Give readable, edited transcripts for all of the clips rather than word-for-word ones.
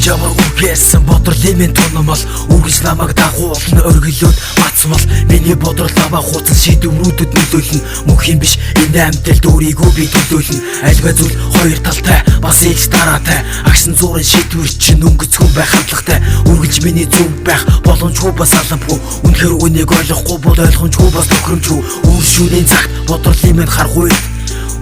Жамар үгээсэн бодрлын минь тунамал үргэлж намайг дагуулна оргилоод бацмал миний бодрол аваа хууцсан шийдвэрүүдэд нөлөөлнө мөх юм биш энэ амьталд өөрийгөө би төлөөлнө альва зүйл хоёр талтай бас ээлж дараатай агшин зуурын шийдвэр чинь өнгөцгөн байх хандлагатай үргэлж миний зөв байх боломжгүй бас алавгүй үнэхээр үнийг ойлгохгүй бол ойлгомжгүй бас тохиромжгүй өөршүүрийн цагт бодрлын минь харахгүй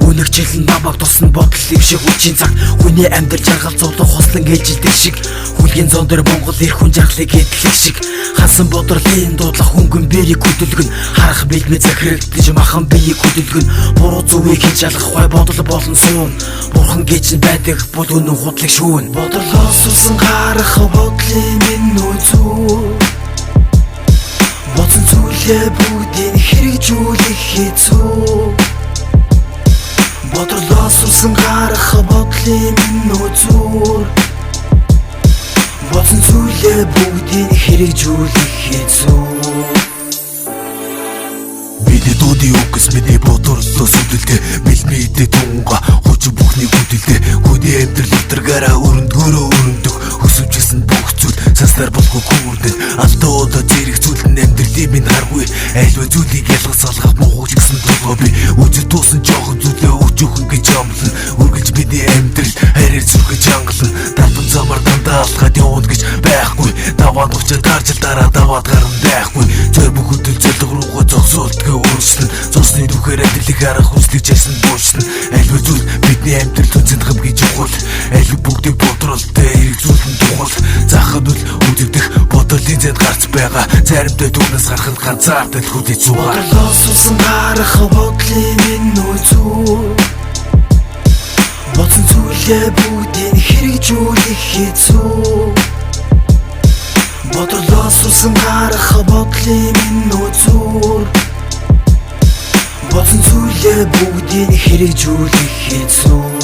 Үнэгчилэн намайг тусна бодол юм шиг хүчин цаг Хүний амьдрал жаргал зулах хослон ээлжилдэг шиг Хүлгийн зон дээр Монгол ирэх хүн жаргалыг эдлэх шиг Хасан бодрлын дуудлах хөнгөн биеийг хөдөлгөн Харах бэлмээ захирагдаж махан биеийг хөдөлгөн Буруу зүвийг хийж ялгахгүй бодол болон суун Бурхан гэж байдаг бол үнэн худлыг шүүн Бодлоос сурсан гарах бодлын минь үзүү Бодсон зүйлээ бүгдийг хэрэгжүүлэх хэцүү Бодлоос сурсан гарах бодлын минь үзүүр Бодсон зүйлээ бүгдийг хэрэгжүүлэх хэцүү Миний дуудын үгс миний бодлоос үдэлтэй Мэлмэдэ тунга хүч бүхний үдэлтэй Хүний амьдрал өдргаараа өрөндгөөрөө Хөсөвчсэн бүх зүйл санснаар болгоо күрдэн Алдуудаа зэрэг зүйл нь амьдралын минь харгүй Айлва зүйлийг ялгаж салгах муугч гэсэн төлгөө би Үзэж туусан жоохон зүйлээ өчөөхөн гэж амлан Үргэлж миний амьдрал харьяар зүрхэж хангалан Даван замаар дандаа алхаад явна гэж байхгүй Даваад уучаад гарчил дараа даваад гаран байхгүй Зөөр бүхэдэл зөвлөг руугаа зогсоолтгөө өөрчлөн Зосны түүхээр амьдралыг харах хүслийг чайсан буучсан Айлва зүйл бидний амьдрал үнцэнд хамгийн чухал Айлва бүгдийг бодролтой хэрэгжүүлэн тухал Захад үл үдэгдэх бодлын зэнд гарч байгаа Заримдаа түүнээс гарахад ганцаардал хүлээж суугаа Бодлоос сурсан гарах бодлын минь үзүү Бодсон зүйлээ бүгдийг хэрэгжүүлэх хэцүү Бодлоос сурсан гарах бодлын минь үзүүр Бодсон зүйлээ бүгдийг хэрэгжүүлэх хэцүү